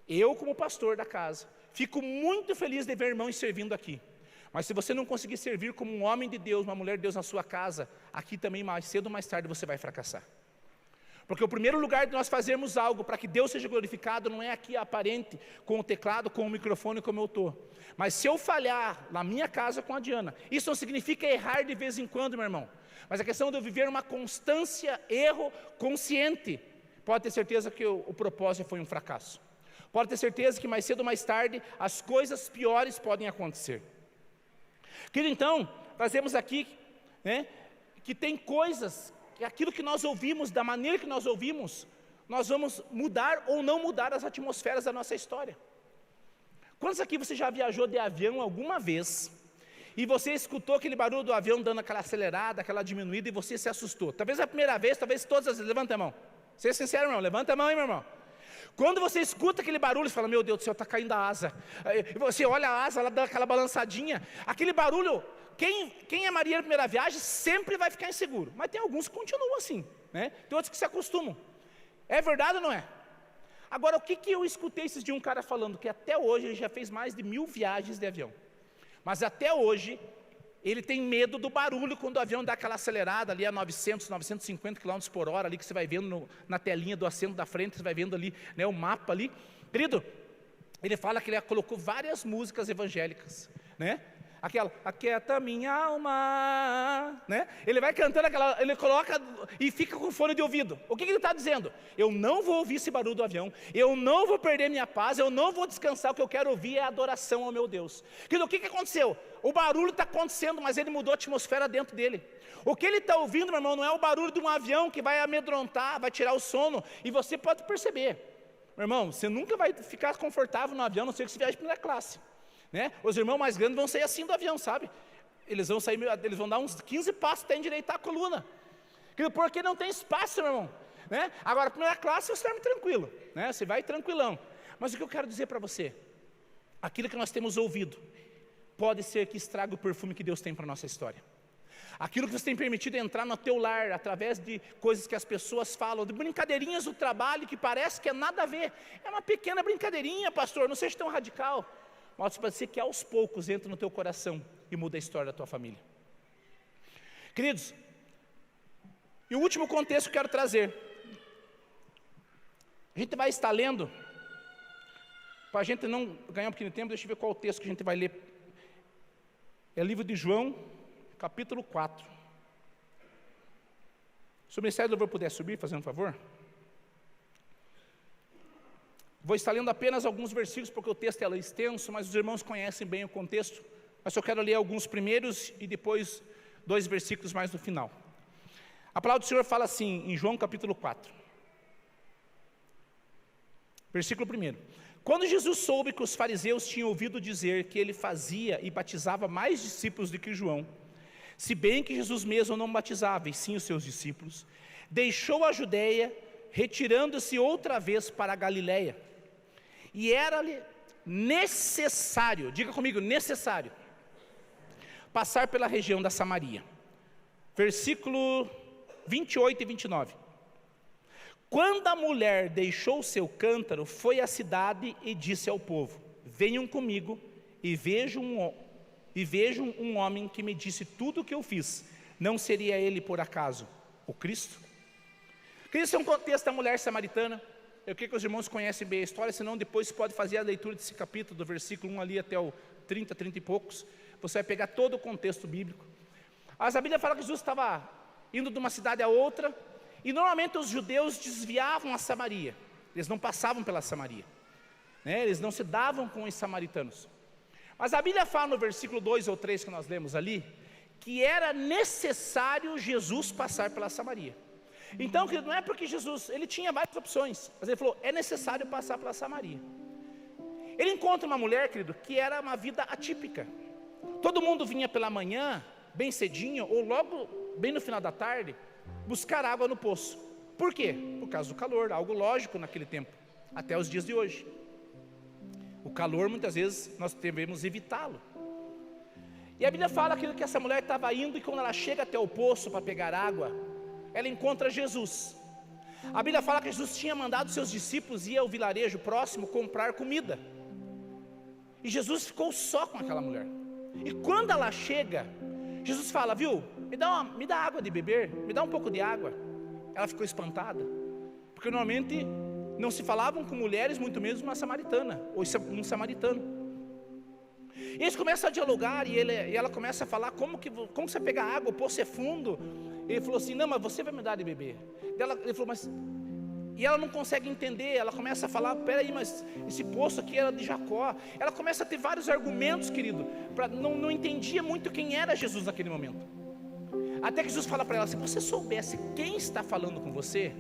eu como pastor da casa, fico muito feliz de ver irmãos servindo aqui. Mas se você não conseguir servir como um homem de Deus, uma mulher de Deus na sua casa, aqui também mais cedo ou mais tarde você vai fracassar. Porque o primeiro lugar de nós fazermos algo para que Deus seja glorificado não é aqui aparente, com o teclado, com o microfone como eu estou. Mas se eu falhar na minha casa com a Diana, isso não significa errar de vez em quando, meu irmão. Mas a questão de eu viver uma constância, erro consciente, pode ter certeza que o propósito foi um fracasso. Pode ter certeza que mais cedo ou mais tarde as coisas piores podem acontecer. Querido, então, trazemos aqui, né, que tem coisas, que aquilo que nós ouvimos, da maneira que nós ouvimos, nós vamos mudar ou não mudar as atmosferas da nossa história. Quantos aqui você já viajou de avião alguma vez, e você escutou aquele barulho do avião dando aquela acelerada, aquela diminuída, e você se assustou? Talvez a primeira vez, talvez todas as vezes. Levanta a mão, seja sincero, irmão, levanta a mão, hein, meu irmão. Quando você escuta aquele barulho, você fala: meu Deus do céu, está caindo a asa. E você olha a asa, ela dá aquela balançadinha. Aquele barulho quem é marinheiro de primeira viagem sempre vai ficar inseguro, mas tem alguns que continuam assim, né? Tem outros que se acostumam. É verdade ou não é? Agora, o que eu escutei esses de um cara falando que até hoje ele já fez mais de 1000 viagens de avião, mas até hoje ele tem medo do barulho quando o avião dá aquela acelerada ali a 900, 950 km por hora, ali que você vai vendo na telinha do assento da frente, você vai vendo ali, né, o mapa ali. Querido, ele fala que ele colocou várias músicas evangélicas, né? Aquela, aquieta minha alma, né? Ele vai cantando aquela, ele coloca e fica com fone de ouvido. O que ele está dizendo? Eu não vou ouvir esse barulho do avião, eu não vou perder minha paz, eu não vou descansar, o que eu quero ouvir é a adoração ao meu Deus. O que aconteceu? O barulho está acontecendo, mas ele mudou a atmosfera dentro dele. O que ele está ouvindo, meu irmão, não é o barulho de um avião que vai amedrontar, vai tirar o sono, e você pode perceber, meu irmão, você nunca vai ficar confortável no avião, a não ser que você viaje de primeira classe. Né? Os irmãos mais grandes vão sair assim do avião, sabe? Eles vão dar uns 15 passos até endireitar a coluna, porque não tem espaço, meu irmão, né? Agora, primeira classe você dorme tranquilo, né? Você vai tranquilão. Mas o que eu quero dizer para você, aquilo que nós temos ouvido, pode ser que estrague o perfume que Deus tem para a nossa história. Aquilo que você tem permitido entrar no teu lar, através de coisas que as pessoas falam, de brincadeirinhas do trabalho, que parece que é nada a ver, é uma pequena brincadeirinha, pastor, não seja tão radical. Mas pode ser que aos poucos entre no teu coração e muda a história da tua família. Queridos, e o último contexto que eu quero trazer. A gente vai estar lendo, para a gente não ganhar um pequeno tempo, deixa eu ver qual o texto que a gente vai ler. É o livro de João, capítulo 4. Se o Ministério do Louvor puder subir, fazendo um favor. Vou estar lendo apenas alguns versículos, porque o texto é extenso, mas os irmãos conhecem bem o contexto. Mas eu quero ler alguns primeiros e depois 2 versículos mais no final. A palavra do Senhor fala assim, em João capítulo 4. Versículo 1. Quando Jesus soube que os fariseus tinham ouvido dizer que ele fazia e batizava mais discípulos do que João, se bem que Jesus mesmo não batizava, e sim os seus discípulos, deixou a Judeia, retirando-se outra vez para a Galileia. E era-lhe necessário, diga comigo, necessário, passar pela região da Samaria. Versículo 28 e 29. Quando a mulher deixou o seu cântaro, foi à cidade e disse ao povo: venham comigo e vejam um homem que me disse tudo o que eu fiz. Não seria ele, por acaso, o Cristo? Cristo é um contexto da mulher samaritana. Eu creio que os irmãos conhecem bem a história, senão depois você pode fazer a leitura desse capítulo, do versículo 1 ali até o 30, 30 e poucos. Você vai pegar todo o contexto bíblico. Mas a Bíblia fala que Jesus estava indo de uma cidade a outra, e normalmente os judeus desviavam a Samaria. Eles não passavam pela Samaria, né? Eles não se davam com os samaritanos. Mas a Bíblia fala no versículo 2 ou 3 que nós lemos ali, que era necessário Jesus passar pela Samaria. Então, querido, não é porque Jesus, ele tinha várias opções, mas ele falou, é necessário passar pela Samaria. Ele encontra uma mulher, querido, que era uma vida atípica. Todo mundo vinha pela manhã, bem cedinho, ou logo bem no final da tarde, buscar água no poço. Por quê? Por causa do calor, algo lógico naquele tempo, até os dias de hoje. O calor, muitas vezes, nós devemos evitá-lo. E a Bíblia fala que essa mulher estava indo, e quando ela chega até o poço para pegar água, ela encontra Jesus. A Bíblia fala que Jesus tinha mandado seus discípulos ir ao vilarejo próximo comprar comida. E Jesus ficou só com aquela mulher. E quando ela chega, Jesus fala, viu, me dá água de beber, me dá um pouco de água. Ela ficou espantada, porque normalmente não se falavam com mulheres, muito menos uma samaritana, ou um samaritano. E eles começam a dialogar, e ela começa a falar, como você pega água, o poço é fundo. Ele falou assim, não, mas você vai me dar de beber. Ele falou, mas... E ela não consegue entender, ela começa a falar, peraí, mas esse poço aqui era de Jacó. Ela começa a ter vários argumentos, querido, não entendia muito quem era Jesus naquele momento. Até que Jesus fala para ela, se você soubesse quem está falando com você,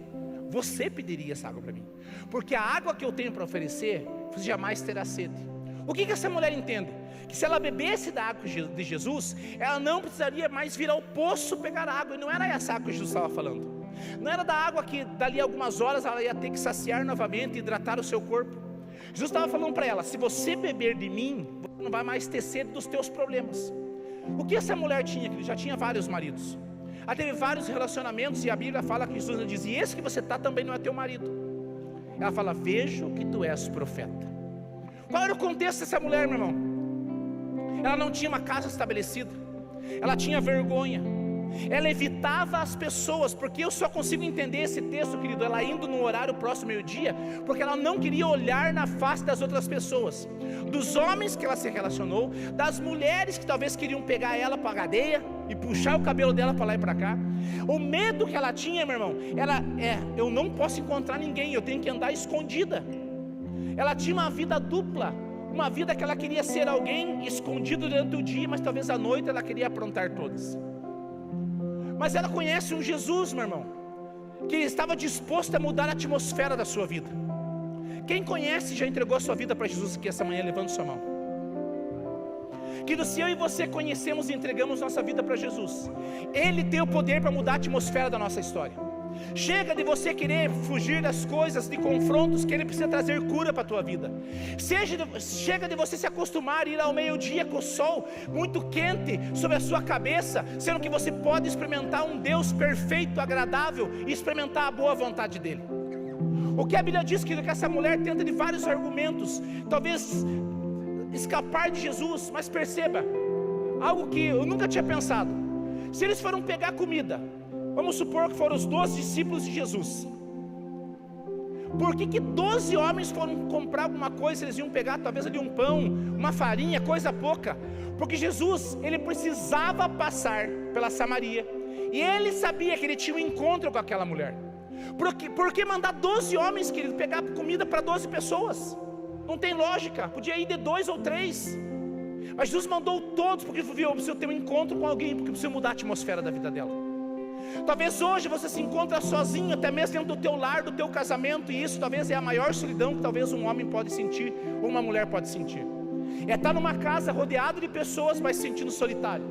você pediria essa água para mim. Porque a água que eu tenho para oferecer, você jamais terá sede. O que essa mulher entende? Que se ela bebesse da água de Jesus, ela não precisaria mais vir ao poço pegar água. E não era essa água que Jesus estava falando. Não era da água que dali a algumas horas ela ia ter que saciar novamente e hidratar o seu corpo. Jesus estava falando para ela, se você beber de mim, você não vai mais ter sede dos teus problemas. O que essa mulher tinha? Que já tinha vários maridos. Ela teve vários relacionamentos, e a Bíblia fala que Jesus diz: e esse que você está também não é teu marido. Ela fala: vejo que tu és profeta. Qual era o contexto dessa mulher, meu irmão? Ela não tinha uma casa estabelecida, ela tinha vergonha, ela evitava as pessoas, porque eu só consigo entender esse texto, querido, ela indo no horário próximo meio-dia, porque ela não queria olhar na face das outras pessoas, dos homens que ela se relacionou, das mulheres que talvez queriam pegar ela para a cadeia e puxar o cabelo dela para lá e para cá. O medo que ela tinha, meu irmão, eu não posso encontrar ninguém, eu tenho que andar escondida. Ela tinha uma vida dupla, uma vida que ela queria ser alguém escondido durante o dia, mas talvez à noite ela queria aprontar todas. Mas ela conhece um Jesus, meu irmão, que estava disposto a mudar a atmosfera da sua vida. Quem conhece já entregou a sua vida para Jesus aqui essa manhã? Levante sua mão. Que se eu e você conhecemos e entregamos nossa vida para Jesus, Ele tem o poder para mudar a atmosfera da nossa história. Chega de você querer fugir das coisas, de confrontos, que Ele precisa trazer cura para a tua vida. Chega de você se acostumar a ir ao meio-dia com o sol muito quente sobre a sua cabeça, sendo que você pode experimentar um Deus perfeito, agradável, e experimentar a boa vontade dEle. O que a Bíblia diz, que essa mulher tenta de vários argumentos, talvez escapar de Jesus, mas perceba, algo que eu nunca tinha pensado. Se eles foram pegar comida, vamos supor que foram os 12 discípulos de Jesus, por que 12 homens foram comprar alguma coisa? Eles iam pegar talvez ali um pão, uma farinha, coisa pouca, porque Jesus, Ele precisava passar pela Samaria, e Ele sabia que Ele tinha um encontro com aquela mulher. Por que mandar 12 homens, querido, pegar comida para 12 pessoas? Não tem lógica, podia ir de 2 ou 3, mas Jesus mandou todos, porque viu, eu preciso ter um encontro com alguém, porque eu preciso mudar a atmosfera da vida dela. Talvez hoje você se encontra sozinho, até mesmo dentro do teu lar, do teu casamento, e isso talvez é a maior solidão que talvez um homem pode sentir, ou uma mulher pode sentir. É estar numa casa rodeado de pessoas, mas se sentindo solitário,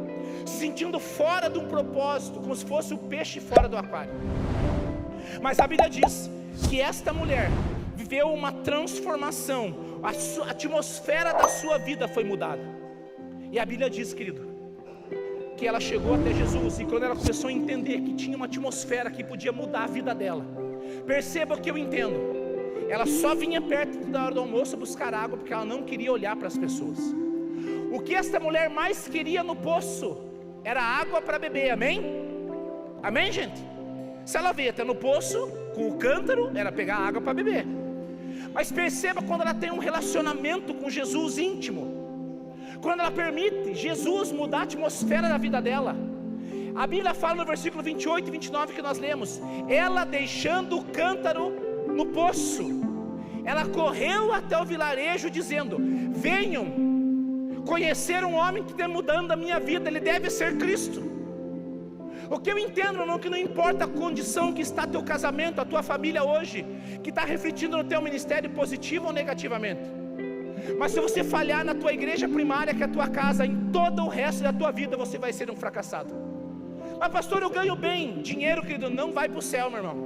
se sentindo fora de um propósito, como se fosse o peixe fora do aquário. Mas a Bíblia diz que esta mulher viveu uma transformação, a atmosfera da sua vida foi mudada. E a Bíblia diz, querido, que ela chegou até Jesus, e quando ela começou a entender que tinha uma atmosfera que podia mudar a vida dela, perceba o que eu entendo, ela só vinha perto da hora do almoço buscar água, porque ela não queria olhar para as pessoas. O que esta mulher mais queria no poço era água para beber, amém? Amém, gente? Se ela veio até no poço com o cântaro, era pegar água para beber. Mas perceba quando ela tem um relacionamento com Jesus íntimo, quando ela permite Jesus mudar a atmosfera da vida dela. A Bíblia fala no versículo 28 e 29 que nós lemos: ela deixando o cântaro no poço, ela correu até o vilarejo dizendo: venham conhecer um homem que está mudando a minha vida, ele deve ser Cristo. O que eu entendo, meu irmão, que não importa a condição que está teu casamento, a tua família hoje, que está refletindo no teu ministério positivo ou negativamente, mas se você falhar na tua igreja primária, que é a tua casa, em todo o resto da tua vida você vai ser um fracassado. Mas pastor, eu ganho bem, dinheiro, querido, não vai para o céu, meu irmão.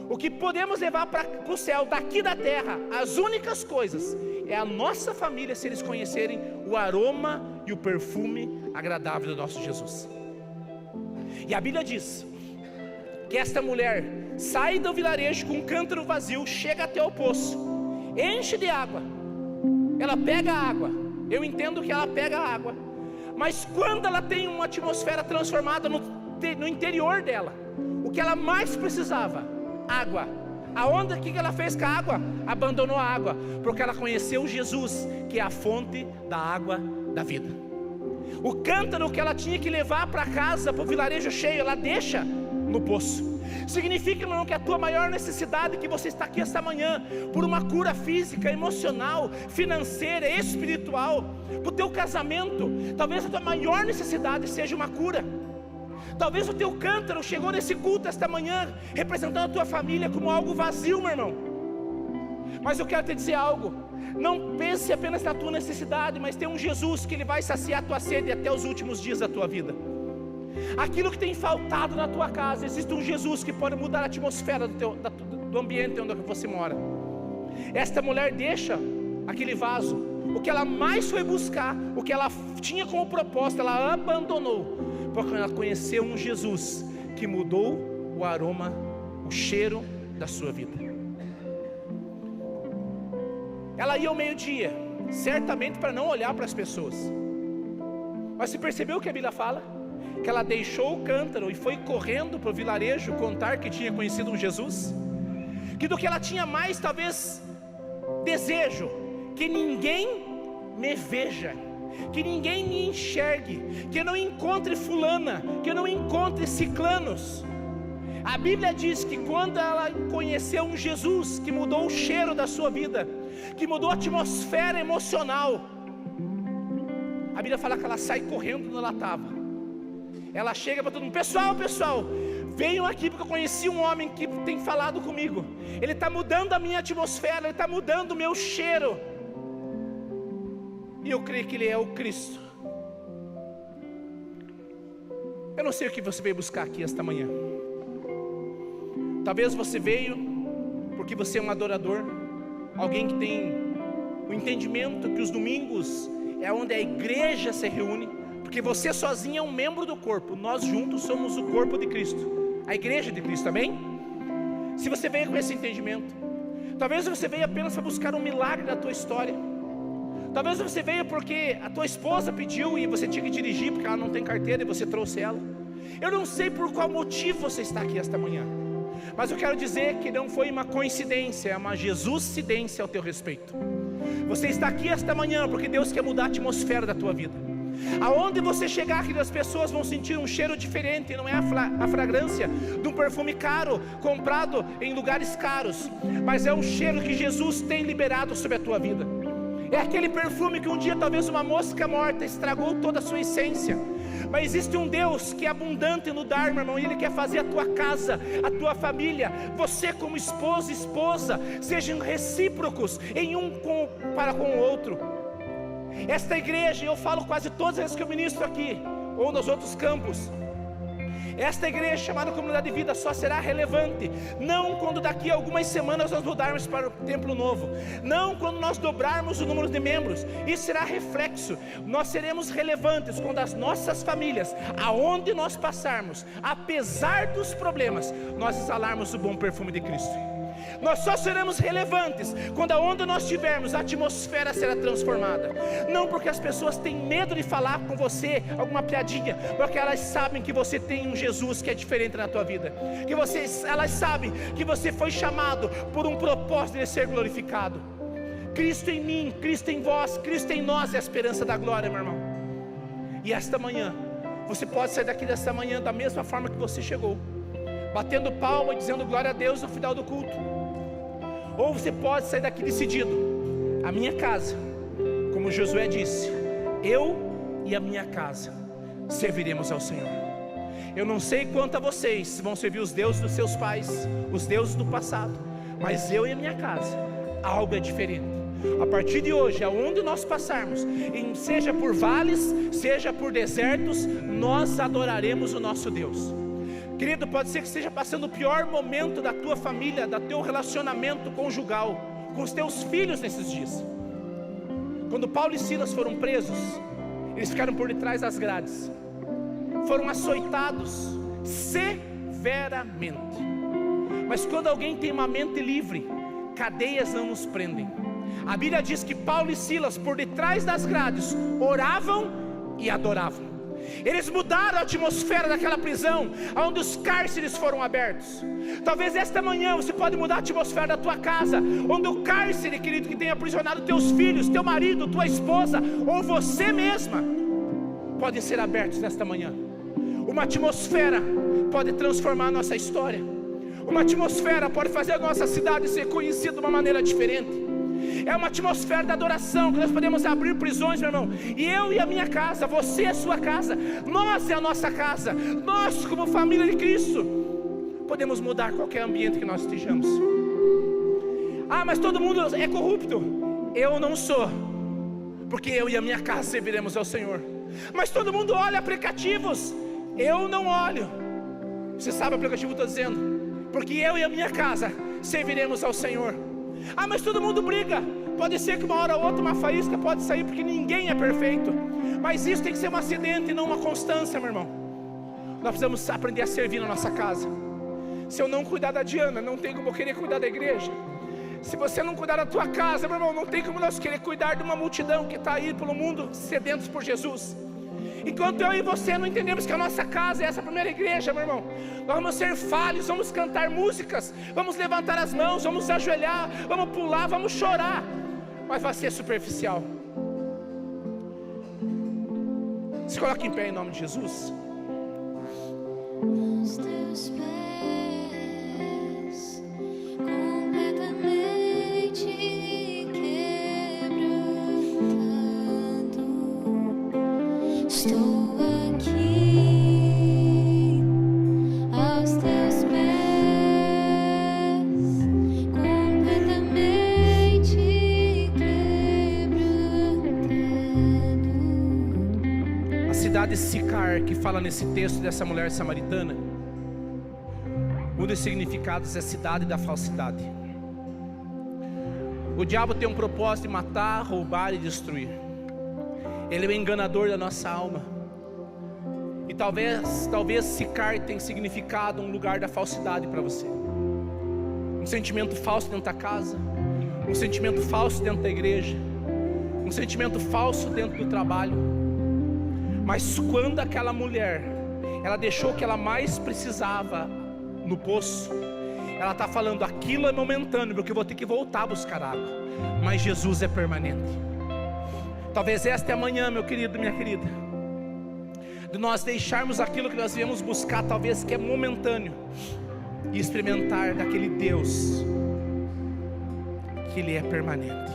O que podemos levar para o céu daqui da terra, as únicas coisas, é a nossa família, se eles conhecerem o aroma e o perfume agradável do nosso Jesus. E a Bíblia diz que esta mulher sai do vilarejo com um cântaro vazio, chega até o poço, enche de água, ela pega a água. Eu entendo que ela pega a água, mas quando ela tem uma atmosfera transformada no interior dela, o que ela mais precisava, água. O que ela fez com a água? Abandonou a água, porque ela conheceu Jesus, que é a fonte da água da vida. O cântaro que ela tinha que levar para casa, para o vilarejo cheio, ela deixa no poço. Significa, meu irmão, que a tua maior necessidade, que você está aqui esta manhã, por uma cura física, emocional, financeira, espiritual, para o teu casamento, talvez a tua maior necessidade seja uma cura. Talvez o teu cântaro chegou nesse culto esta manhã, representando a tua família como algo vazio, meu irmão. Mas eu quero te dizer algo: não pense apenas na tua necessidade, mas tem um Jesus que Ele vai saciar a tua sede até os últimos dias da tua vida. Aquilo que tem faltado na tua casa, existe um Jesus que pode mudar a atmosfera do ambiente onde você mora. Esta mulher deixa aquele vaso, o que ela mais foi buscar, o que ela tinha como propósito, ela abandonou, porque ela conheceu um Jesus que mudou o aroma, o cheiro da sua vida. Ela ia ao meio-dia, certamente para não olhar para as pessoas, mas você percebeu o que a Bíblia fala? Que ela deixou o cântaro e foi correndo para o vilarejo contar que tinha conhecido um Jesus, que do que ela tinha mais talvez desejo, que ninguém me veja, que ninguém me enxergue, que eu não encontre fulana, que eu não encontre ciclanos. A Bíblia diz que quando ela conheceu um Jesus que mudou o cheiro da sua vida, que mudou a atmosfera emocional, a Bíblia fala que ela sai correndo onde ela estava. Ela chega para todo mundo: pessoal, venham aqui porque eu conheci um homem que tem falado comigo. Ele está mudando a minha atmosfera, ele está mudando o meu cheiro. E eu creio que ele é o Cristo. Eu não sei o que você veio buscar aqui esta manhã. Talvez você veio porque você é um adorador, alguém que tem o entendimento que os domingos é onde a igreja se reúne, porque você sozinho é um membro do corpo, nós juntos somos o corpo de Cristo, a igreja de Cristo, amém? Se você veio com esse entendimento, talvez você veio apenas para buscar um milagre da tua história, talvez você veio porque a tua esposa pediu e você tinha que dirigir porque ela não tem carteira e você trouxe ela. Eu não sei por qual motivo você está aqui esta manhã, mas eu quero dizer que não foi uma coincidência, é uma Jesuscidência ao teu respeito. Você está aqui esta manhã porque Deus quer mudar a atmosfera da tua vida. Aonde você chegar aqui, as pessoas vão sentir um cheiro diferente. Não é a fragrância de um perfume caro, comprado em lugares caros, mas é um cheiro que Jesus tem liberado sobre a tua vida. É aquele perfume que um dia talvez uma mosca morta estragou toda a sua essência, mas existe um Deus que é abundante no dar, meu irmão, e Ele quer fazer a tua casa, a tua família, você como esposo e esposa, sejam recíprocos em um para com o outro. Esta igreja, eu falo quase todas as vezes que eu ministro aqui, ou nos outros campos, esta igreja chamada Comunidade de Vida só será relevante, não quando daqui a algumas semanas nós mudarmos para o templo novo, não quando nós dobrarmos o número de membros, isso será reflexo. Nós seremos relevantes quando as nossas famílias, aonde nós passarmos, apesar dos problemas, nós exalarmos o bom perfume de Cristo. Nós só seremos relevantes quando aonde nós estivermos a atmosfera será transformada. Não porque as pessoas têm medo de falar com você alguma piadinha, porque elas sabem que você tem um Jesus que é diferente na tua vida, que elas sabem que você foi chamado por um propósito de ser glorificado. Cristo em mim, Cristo em vós, Cristo em nós é a esperança da glória, meu irmão. E esta manhã, você pode sair daqui desta manhã da mesma forma que você chegou, batendo palma e dizendo glória a Deus no final do culto. Ou você pode sair daqui decidido: a minha casa, como Josué disse, eu e a minha casa serviremos ao Senhor. Eu não sei quanto a vocês vão servir os deuses dos seus pais, os deuses do passado, mas eu e a minha casa, algo é diferente. A partir de hoje, aonde nós passarmos, seja por vales, seja por desertos, nós adoraremos o nosso Deus. Querido, pode ser que esteja passando o pior momento da tua família, do teu relacionamento conjugal, com os teus filhos nesses dias. Quando Paulo e Silas foram presos, eles ficaram por detrás das grades, foram açoitados severamente. Mas quando alguém tem uma mente livre, cadeias não nos prendem. A Bíblia diz que Paulo e Silas, por detrás das grades, oravam e adoravam. Eles mudaram a atmosfera daquela prisão, onde os cárceres foram abertos. Talvez esta manhã você pode mudar a atmosfera da tua casa, onde o cárcere, querido, que tem aprisionado teus filhos, teu marido, tua esposa, ou você mesma, podem ser abertos nesta manhã. Uma atmosfera pode transformar a nossa história. Uma atmosfera pode fazer a nossa cidade ser conhecida de uma maneira diferente. É uma atmosfera de adoração, que nós podemos abrir prisões, meu irmão. E eu e a minha casa, você a sua casa, nós é a nossa casa, nós como família de Cristo, podemos mudar qualquer ambiente que nós estejamos. Ah, mas todo mundo é corrupto. Eu não sou, porque eu e a minha casa serviremos ao Senhor. Mas todo mundo olha aplicativos, eu não olho. Você sabe o aplicativo que eu estou dizendo? Porque eu e a minha casa serviremos ao Senhor. Ah, mas todo mundo briga. Pode ser que uma hora ou outra uma faísca pode sair, porque ninguém é perfeito. Mas isso tem que ser um acidente e não uma constância, meu irmão. Nós precisamos aprender a servir na nossa casa. Se eu não cuidar da Diana, não tem como eu querer cuidar da igreja. Se você não cuidar da tua casa, meu irmão, não tem como nós querer cuidar de uma multidão que está aí pelo mundo sedentos por Jesus. Enquanto eu e você não entendemos que a nossa casa é essa primeira igreja, meu irmão, nós vamos ser falhos, vamos cantar músicas, vamos levantar as mãos, vamos ajoelhar, vamos pular, vamos chorar, mas vai ser superficial. Se coloque em pé em nome de Jesus. Os teus pés completamente quebrantando, estou aqui aos teus pés completamente quebrantando. A cidade de Sicar, que fala nesse texto dessa mulher samaritana, um dos significados é a cidade da falsidade. O diabo tem um propósito de matar, roubar e destruir. Ele é o enganador da nossa alma. E talvez Sicar tenha significado um lugar da falsidade para você. Um sentimento falso dentro da casa, um sentimento falso dentro da igreja, um sentimento falso dentro do trabalho. Mas quando aquela mulher, ela deixou o que ela mais precisava no poço, ela está falando, aquilo é momentâneo, porque eu vou ter que voltar a buscar água, mas Jesus é permanente. Talvez esta é a manhã, meu querido, minha querida, de nós deixarmos aquilo que nós viemos buscar, talvez que é momentâneo, e experimentar daquele Deus, que Ele é permanente.